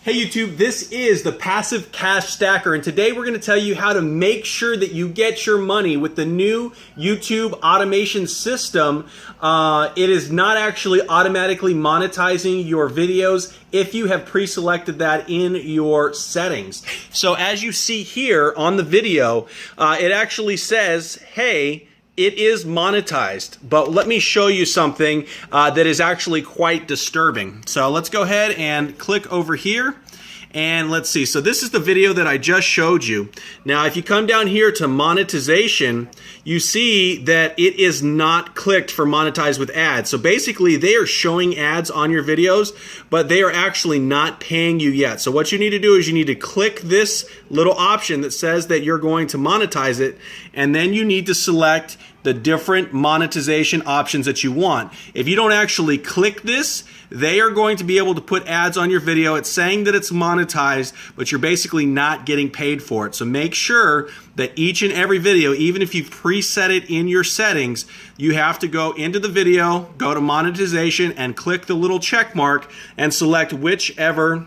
Hey YouTube, this is the Passive Cash Stacker, and today we're going to tell you how to make sure that you get your money with the new YouTube automation system. It is not actually automatically monetizing your videos if you have pre-selected that in your settings. So as you see here on the video, it actually says, hey, it is monetized, but let me show you something that is actually quite disturbing. So let's go ahead and click over here and let's see. So this is the video that I just showed you. Now if you come down here to monetization, you see that it is not clicked for monetize with ads. So basically they are showing ads on your videos, but they are actually not paying you yet. So what you need to do is you need to click this little option that says that you're going to monetize it, and then you need to select the different monetization options that you want. If you don't actually click this, they are going to be able to put ads on your video. It's saying that it's monetized, but you're basically not getting paid for it. So make sure that each and every video, even if you've preset it in your settings, you have to go into the video, go to monetization, and click the little check mark and select whichever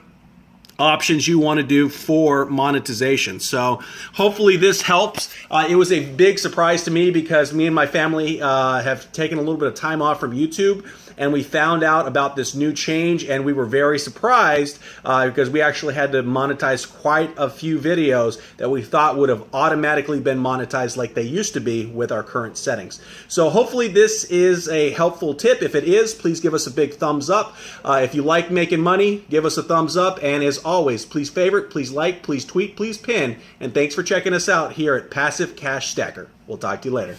options you want to do for monetization. So hopefully this helps. It was a big surprise to me because me and my family have taken a little bit of time off from YouTube, and we found out about this new change, and we were very surprised because we actually had to monetize quite a few videos that we thought would have automatically been monetized like they used to be with our current settings. So hopefully this is a helpful tip. If it is, please give us a big thumbs up. If you like making money, give us a thumbs up, and as always, please favorite, please like, please tweet, please pin, and thanks for checking us out here at Passive Cash Stacker. We'll talk to you later.